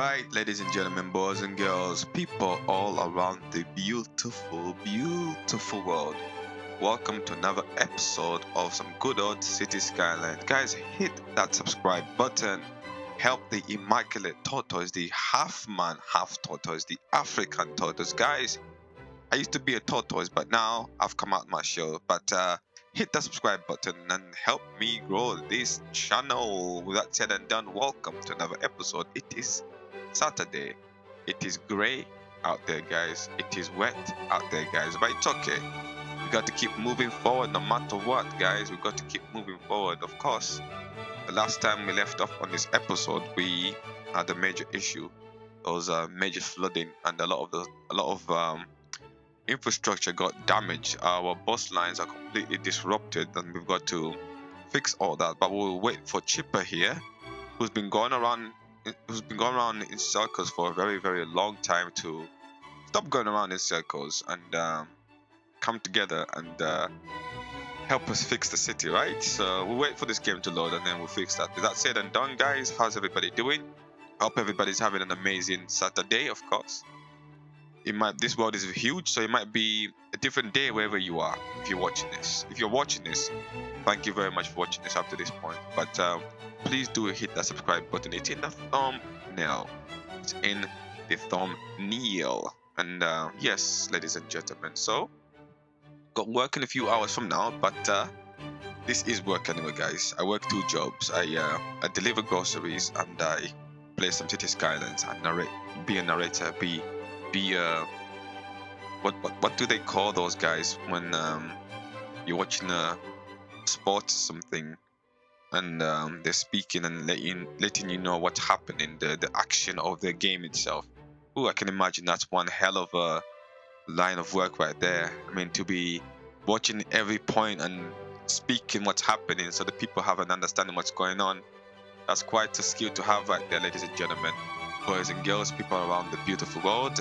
Alright, ladies and gentlemen, boys and girls, people all around the beautiful, beautiful world. Welcome to another episode of some good old city skylines. Guys, hit that subscribe button. Help the immaculate tortoise, the half man, half tortoise, the African tortoise. Guys, I used to be a tortoise, but now I've come out my shell. But hit that subscribe button and help me grow this channel. With that said and done, welcome to another episode. It is Saturday. It is grey out there, guys. It is wet out there, guys. But it's okay. We got to keep moving forward no matter what, guys. We got to keep moving forward. Of course, the last time we left off on this episode, we had a major issue. There was a major flooding, and a lot of infrastructure got damaged. Our bus lines are completely disrupted, and we've got to fix all that. But we'll wait for Chipper here, who's been going around in circles for a very, very long time, to stop going around in circles and come together and help us fix the city, right? So we'll wait for this game to load and then we'll fix that. With that said and done, guys, how's everybody doing? Hope everybody's having an amazing Saturday, of course. This world is huge, so it might be a different day wherever you are. If you're watching this, thank you very much for watching this up to this point. But please do hit that subscribe button. It's in the thumbnail. It's in the thumbnail. And yes, ladies and gentlemen, so got work in a few hours from now, but this is work anyway, guys. I work two jobs. I deliver groceries and I play some city skylines and be a narrator, be what do they call those guys when you're watching a sport or something and they're speaking and letting you know what's happening, the action of the game itself. Oh, I can imagine that's one hell of a line of work right there. I mean, to be watching every point and speaking what's happening so that people have an understanding what's going on. That's quite a skill to have right there, ladies and gentlemen, boys and girls, people around the beautiful world.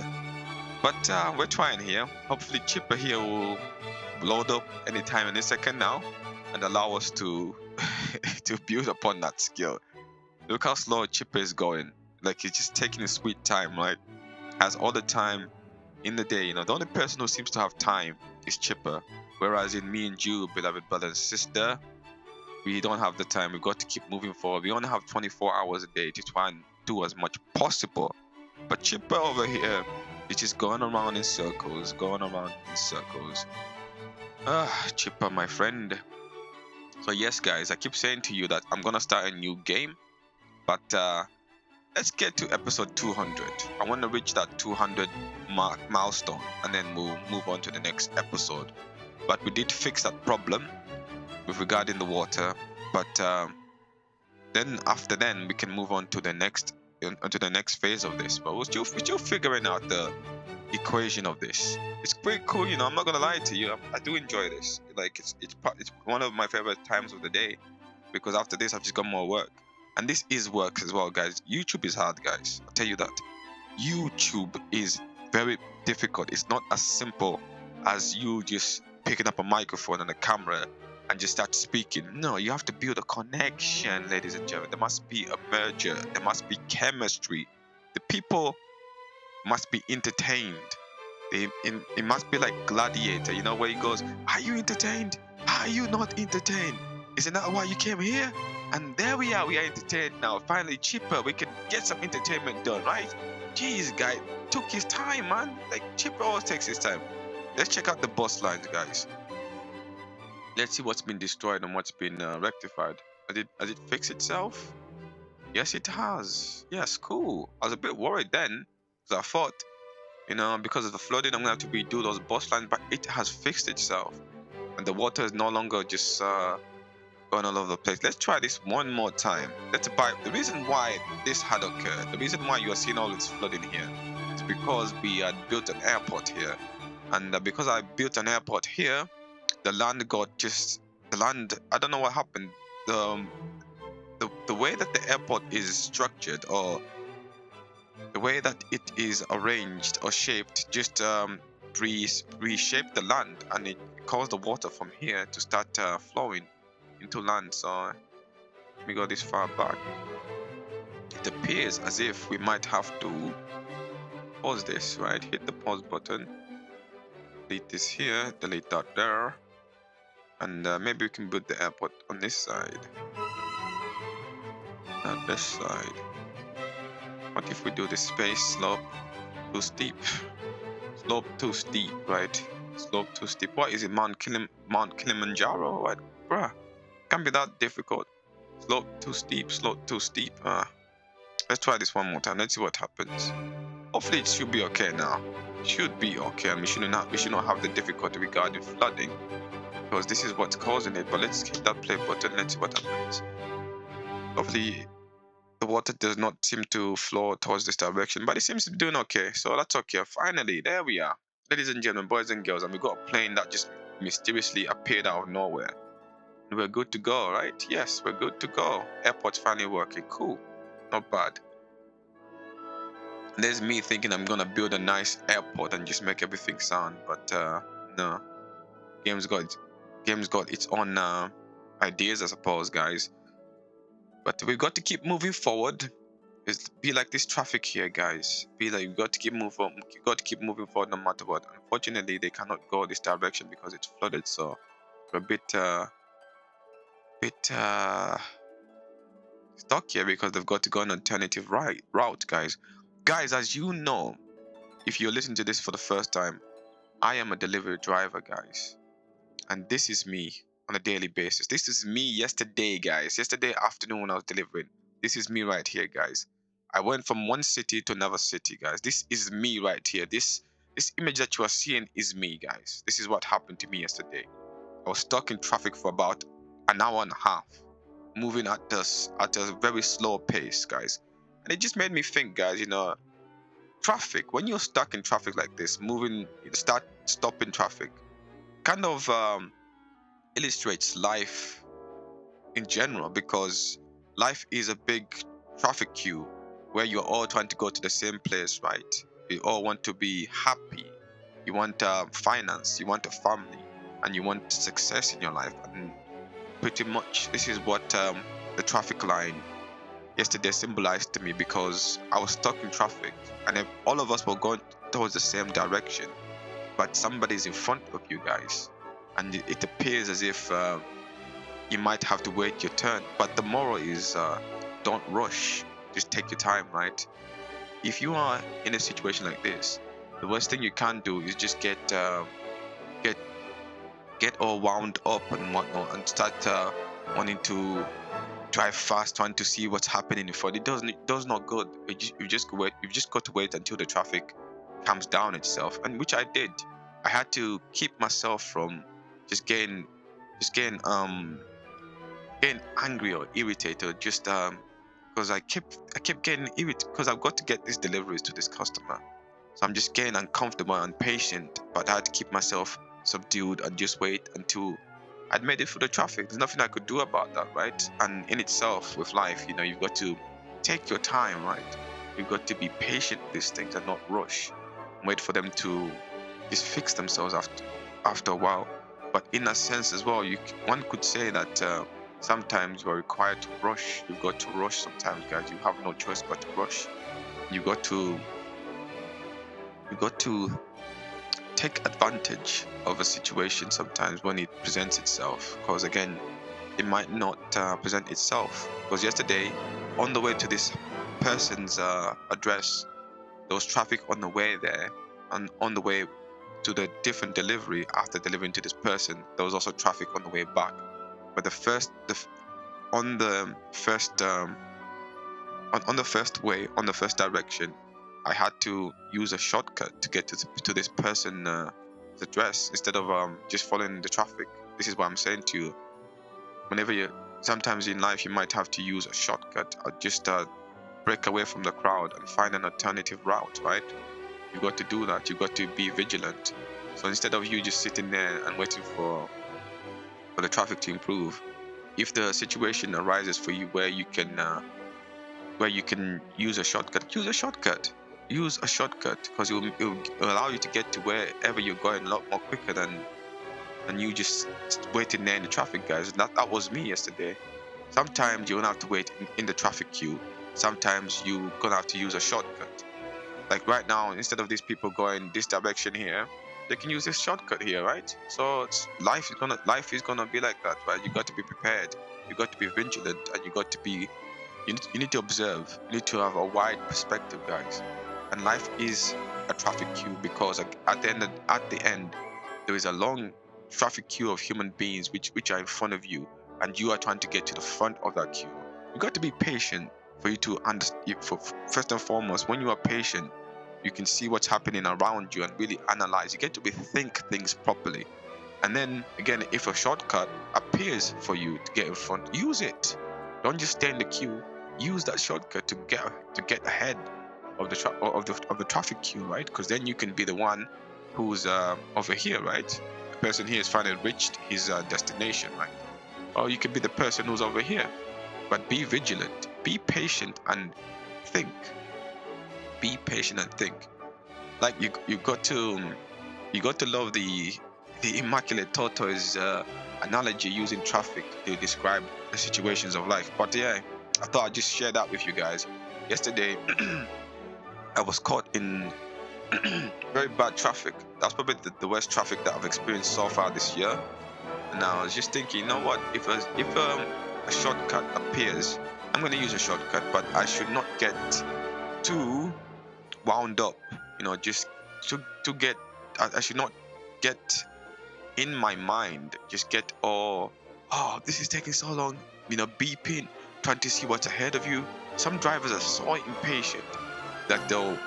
But we're trying here. Hopefully Chipper here will load up anytime, any second now, and allow us to to build upon that skill. Look how slow Chipper is going. Like, he's just taking his sweet time, right? Has all the time in the day. The only person who seems to have time is Chipper. Whereas in me and you, beloved brother and sister, we don't have the time. We've got to keep moving forward. We only have 24 hours a day to try and do as much possible. But Chipper over here, it's just going around in circles, Chipper, my friend. So yes, guys, I keep saying to you that I'm gonna start a new game, but let's get to episode 200. I want to reach that 200 milestone, and then we'll move on to the next episode. But we did fix that problem with regarding the water, but then after then we can move on to the next phase of this. But we're still figuring out the equation of this. It's pretty cool, I'm not gonna lie to you. I do enjoy this. Like, it's one of my favorite times of the day, because after this I've just got more work, and this is work as well, guys. YouTube is hard, guys. I'll tell you that. YouTube is very difficult. It's not as simple as you just picking up a microphone and a camera and just start speaking. No, you have to build a connection, ladies and gentlemen. There must be a merger. There must be chemistry. The people must be entertained. It must be like Gladiator, where he goes, "Are you entertained? Are you not entertained? Isn't that why you came here?" And there we are entertained now. Finally, Chipper, we can get some entertainment done, right? Jeez, guy took his time, man. Like, Chipper always takes his time. Let's check out the bus lines, guys. Let's see what's been destroyed and what's been rectified. Has it fixed itself? Yes, it has. Yes, cool. I was a bit worried then, because I thought, because of the flooding, I'm gonna have to redo those bus lines, but it has fixed itself, and the water is no longer just going all over the place. Let's try this one more time. The reason why this had occurred, the reason why you are seeing all this flooding here, is because we had built an airport here, and because I built an airport here, the land. I don't know what happened. The way that the airport is structured, or the way that it is arranged or shaped, just reshaped the land, and it caused the water from here to start flowing into land. So let me go this far back. it appears as if we might have to pause this, right? Hit the pause button, delete this here, delete that there, and maybe we can build the airport on this side, not this side. What if we do the space slope too steep? Slope too steep, right? Slope too steep. What is it? Mount Kilimanjaro? What? Bruh, can't be that difficult. Slope too steep, slope too steep. Let's try this one more time. Let's see what happens. Hopefully it should be okay now. It should be okay, and we should not have the difficulty regarding flooding, because this is what's causing it. But let's hit that play button. Let's see what happens. Hopefully the water does not seem to flow towards this direction, but it seems to be doing okay, so that's okay. Finally, there we are, ladies and gentlemen, boys and girls, and we got a plane that just mysteriously appeared out of nowhere. And we're good to go, right? Yes, we're good to go. Airport's finally working. Cool, not bad. And there's me thinking I'm gonna build a nice airport and just make everything sound, but no. Game's got its own ideas, I suppose, guys. But we've got to keep moving forward. It's be like this traffic here, guys. Be like, you got to keep moving. You got to keep moving forward no matter what. Unfortunately, they cannot go this direction because it's flooded. So we're a bit stuck here because they've got to go an alternative route, guys. Guys, as you know, if you're listening to this for the first time, I am a delivery driver, guys, and this is me on a daily basis. This is me yesterday, guys. Yesterday afternoon when I was delivering. This is me right here, guys. I went from one city to another city, guys. This is me right here. This image that you are seeing is me, guys. This is what happened to me yesterday. I was stuck in traffic for about an hour and a half, moving at a very slow pace, guys. And it just made me think, guys, traffic, when you're stuck in traffic like this, stopping traffic, kind of illustrates life in general, because life is a big traffic queue where you're all trying to go to the same place, right? You all want to be happy. You want finance, you want a family, and you want success in your life. And pretty much this is what the traffic line yesterday symbolized to me, because I was stuck in traffic and if all of us were going towards the same direction, but somebody's in front of you guys, and it appears as if you might have to wait your turn. But the moral is, don't rush, just take your time, right? If you are in a situation like this, the worst thing you can do is just get all wound up and whatnot, and start wanting to drive fast, trying to see what's happening in front. It does not good. You just got to wait until the traffic calms down itself, and which I did. I had to keep myself from just getting angry or irritated, just because I kept getting irritated because I've got to get these deliveries to this customer. So I'm just getting uncomfortable and impatient, but I had to keep myself subdued and just wait until I'd made it through the traffic. There's nothing I could do about that, right? And in itself, with life, you've got to take your time, right? You've got to be patient with these things and not rush. Wait for them to just fix themselves after a while. But in a sense as well, one could say that sometimes you're required to rush. You've got to rush sometimes, guys. You have no choice but to rush. You got to take advantage of a situation sometimes when it presents itself, because again, it might not present itself. Because yesterday, on the way to this person's address, there was traffic on the way there, and on the way to the different delivery after delivering to this person, there was also traffic on the way back. But on the first direction, I had to use a shortcut to get to this person's address instead of just following the traffic. This is what I'm saying to you. Sometimes in life you might have to use a shortcut or just break away from the crowd and find an alternative route, right? You've got to do that. You've got to be vigilant. So instead of you just sitting there and waiting for the traffic to improve, if the situation arises for you where you can use a shortcut, use a shortcut. Use a shortcut, because it will allow you to get to wherever you're going a lot more quicker than you just waiting there in the traffic, guys. That was me yesterday. Sometimes you don't have to wait in the traffic queue. sometimes you're gonna have to use a shortcut. Like right now, instead of these people going this direction here, they can use this shortcut here, right? So life is gonna be like that, right? You got to be prepared, you got to be vigilant, and you got to be you need to observe. You need to have a wide perspective, guys. And life is a traffic queue because at the end there is a long traffic queue of human beings which are in front of you, and you are trying to get to the front of that queue. You got to be patient for you to understand. First and foremost, when you are patient, you can see what's happening around you and really analyze. You get to think things properly. And then again, if a shortcut appears for you to get in front, use it. Don't just stay in the queue. Use that shortcut to get ahead of the traffic queue, right? Because then you can be the one who's over here, right? The person here is finally reached his destination, right? Or you could be the person who's over here. But be vigilant, be patient, and think. Be patient and think. Like you got to love the immaculate tortoise analogy using traffic to describe the situations of life. But yeah, I thought I'd just share that with you guys. Yesterday, I was caught in very bad traffic. That's probably the worst traffic that I've experienced so far this year. And I was just thinking, you know what? If a shortcut appears, I'm going to use a shortcut, but I should not get too wound up. You know, just to get. I should not get in my mind. Just get this is taking so long. You know, beeping, trying to see what's ahead of you. Some drivers are so impatient that they'll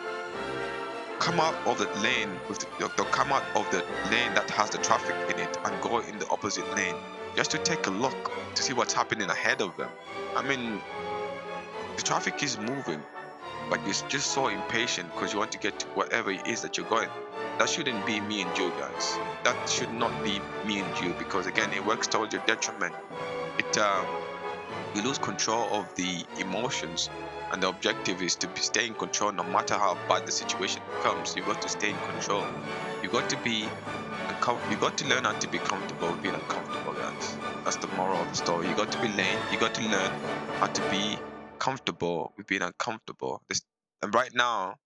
come out of the lane they'll come out of the lane that has the traffic in it and go in the opposite lane just to take a look to see what's happening ahead of them. I mean, the traffic is moving, but you're just so impatient because you want to get to whatever it is that you're going. That shouldn't be me and you, guys. That should not be me and you, because again, it works towards your detriment. You lose control of the emotions, and the objective is to stay in control no matter how bad the situation becomes. You got to stay in control. You got to learn how to be comfortable with being uncomfortable, guys. That's the moral of the story. You got to learn how to be comfortable with being uncomfortable. And right now,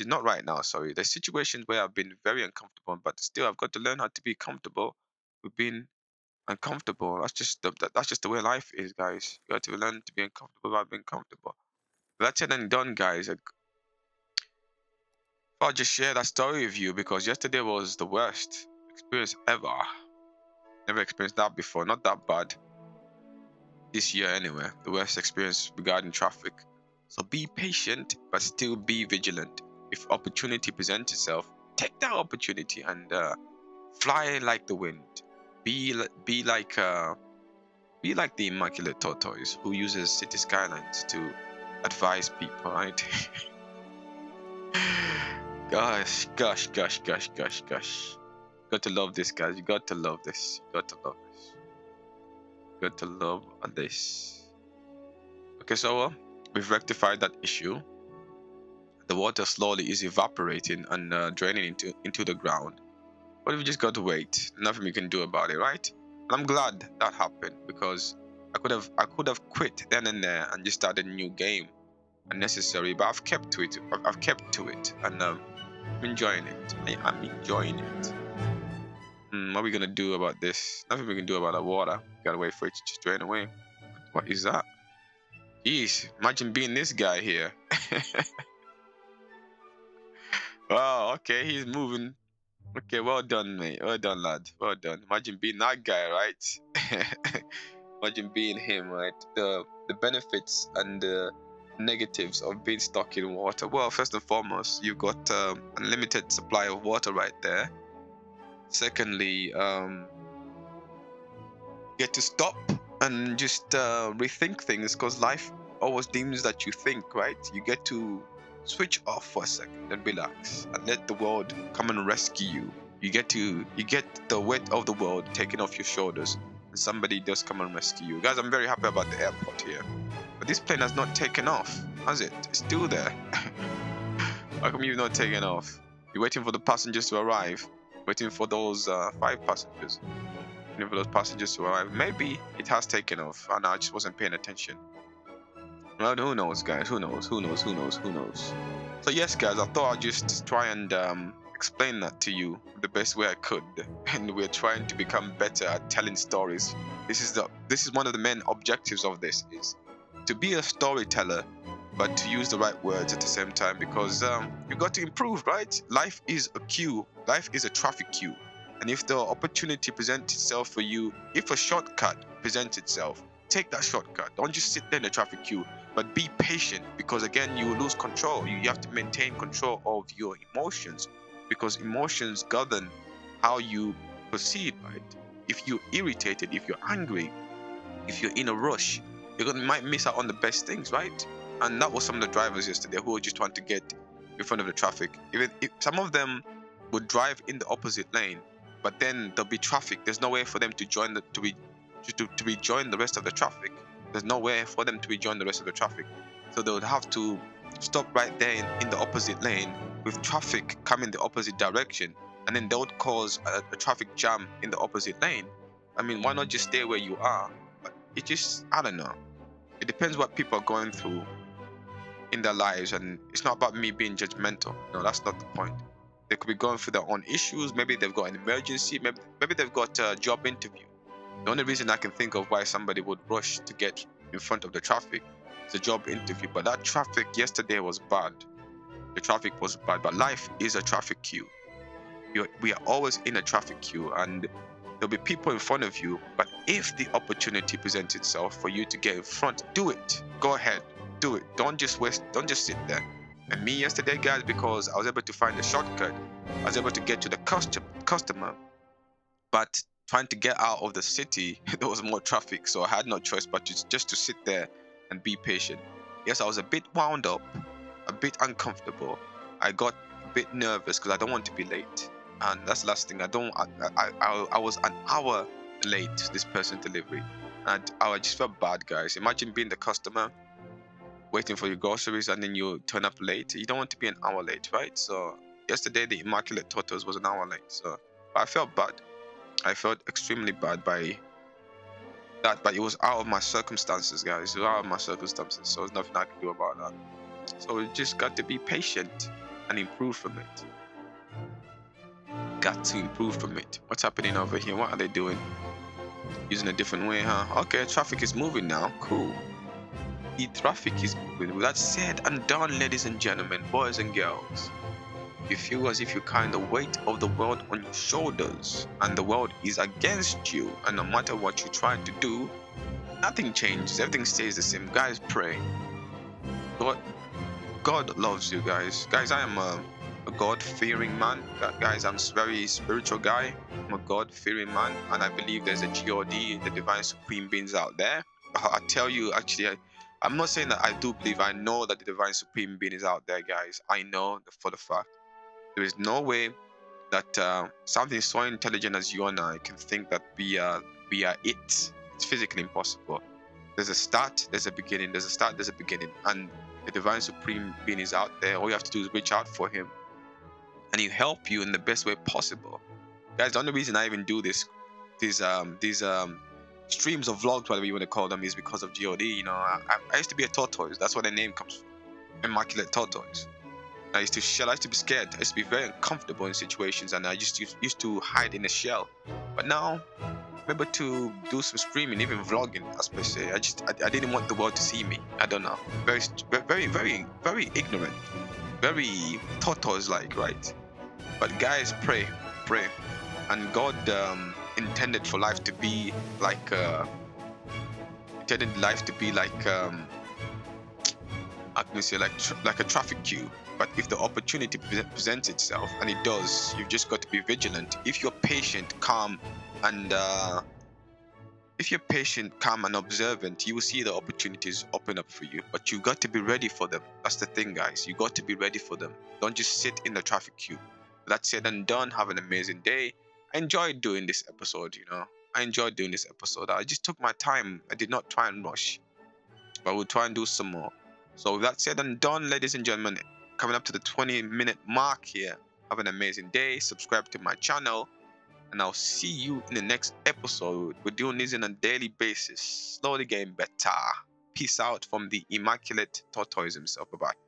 not right now, sorry. There's situations where I've been very uncomfortable, but still I've got to learn how to be comfortable with being uncomfortable. That's just the way life is, guys. You got to learn to be uncomfortable without being comfortable. That's said and done, guys. I'll just share that story with you because yesterday was the worst experience ever. Never experienced that before. Not that bad. This year, anyway. The worst experience regarding traffic. So be patient, but still be vigilant. If opportunity presents itself, take that opportunity and fly like the wind. Be like the immaculate tortoise who uses city skylines to advise people, right? gosh. Got to love this, guys. You got to love this. Got to love this. Okay, so we've rectified that issue. The water slowly is evaporating and draining into the ground. But we just got to wait. Nothing we can do about it, right? And I'm glad that happened because I could have quit then and there and just started a new game, unnecessary. But I've kept to it. I've kept to it, and I'm enjoying it. I'm enjoying it. What are we gonna do about this? Nothing we can do about the water. Gotta wait for it to just drain away. What is that? Jeez, imagine being this guy here. Wow, okay, he's moving. Okay, well done, mate. Well done, lad. Well done. Imagine being that guy, right? Imagine being him, right? The benefits and the negatives of being stuck in water. Well, first and foremost, you've got unlimited supply of water right there. Secondly, get to stop and just rethink things because life always deems that you think, right? You get to switch off for a second and relax and let the world come and rescue you. You get the weight of the world taken off your shoulders and somebody does come and rescue you. Guys, I'm very happy about the airport here. But this plane has not taken off, has it? It's still there. How come you've not taken off? You're waiting for the passengers to arrive. Waiting for those 5 passengers. Waiting for those passengers to arrive. Maybe it has taken off and I just wasn't paying attention. Well, who knows, guys? Who knows? Who knows? Who knows? Who knows? So yes, guys, I thought I'd just try and explain that to you the best way I could. And we're trying to become better at telling stories. This is one of the main objectives of this, is to be a storyteller, but to use the right words at the same time, because you've got to improve, right? Life is a queue. Life is a traffic queue. And if the opportunity presents itself for you, if a shortcut presents itself, take that shortcut. Don't just sit there in the traffic queue, but be patient, because again, you will lose control. You have to maintain control of your emotions, because emotions govern how you proceed, right? If you're irritated, if you're angry, if you're in a rush, might miss out on the best things, right? And that was some of the drivers yesterday who were just trying to get in front of the traffic. If some of them would drive in the opposite lane, but then there'll be traffic. There's no way for them to join to rejoin the rest of the traffic. There's no way for them to rejoin the rest of the traffic. So they would have to stop right there in the opposite lane with traffic coming the opposite direction, and then that would cause a traffic jam in the opposite lane. I mean, why not just stay where you are? It just, I don't know. It depends what people are going through in their lives, and it's not about me being judgmental. No, that's not the point. They could be going through their own issues. Maybe they've got an emergency. Maybe they've got a job interview. The only reason I can think of why somebody would rush to get in front of the traffic is a job interview. But that traffic yesterday was bad. The traffic was bad. But life is a traffic queue. We are always in a traffic queue, and there'll be people in front of you. But if the opportunity presents itself for you to get in front, do it. Go ahead, do it. Don't just sit there. And me yesterday, guys, because I was able to find a shortcut, I was able to get to the customer. But trying to get out of the city, there was more traffic, so I had no choice but just to sit there and be patient. Yes, I was a bit wound up, a bit uncomfortable. I got a bit nervous because I don't want to be late. And that's the last thing. I was an hour late to this person's delivery. And I just felt bad, guys. Imagine being the customer, waiting for your groceries, and then you turn up late. You don't want to be an hour late, right? So yesterday, the Immaculate Tortoise was an hour late. So I felt bad. I felt extremely bad by that, but it was out of my circumstances, guys. It was out of my circumstances, so there's nothing I can do about that. So we just got to be patient and improve from it. Got to improve from it. What's happening over here? What are they doing? Using a different way, huh? Okay, traffic is moving now. Cool. The traffic is moving. With that said and done, ladies and gentlemen, boys and girls, you feel as if you carry the weight of the world on your shoulders, and the world is against you, and no matter what you try to do, nothing changes. Everything stays the same. Guys, pray. God loves you, guys. Guys, I am a God-fearing man. Guys, I'm a very spiritual guy. I'm a God-fearing man, and I believe there's a God, the divine supreme beings out there. I tell you, actually, I'm not saying that I do believe. I know that the divine supreme being is out there, guys. I know for the fact. There is no way that something so intelligent as you and I can think that we are it. It's physically impossible. There's a start, there's a beginning. There's a start, there's a beginning, and the divine supreme being is out there. All you have to do is reach out for him, and he'll help you in the best way possible. Guys, the only reason I even do these streams of vlogs, whatever you want to call them, is because of God. You know, I used to be a tortoise. That's where the name comes from. Immaculate Tortoise. I used to be scared. I used to be very uncomfortable in situations, and I just used to hide in a shell. But now I'm able to do some streaming, even vlogging, as per se. I didn't want the world to see me. I don't know. Very ignorant, very tortoise-like, right? But guys, pray, and God intended for life to be like how can we say, like a traffic queue. But if the opportunity presents itself, and it does, you've just got to be vigilant. If you're patient, calm, and observant, you will see the opportunities open up for you. But you got to be ready for them. That's the thing, guys. You got to be ready for them. Don't just sit in the traffic queue. That said and done, have an amazing day. I enjoyed doing this episode, you know. I enjoyed doing this episode. I just took my time. I did not try and rush. But we'll try and do some more. So with that said and done, ladies and gentlemen, coming up to the 20-minute mark here. Have an amazing day. Subscribe to my channel, and I'll see you in the next episode. We're doing this on a daily basis. Slowly getting better. peace out from the immaculate tortoise himself. Bye bye.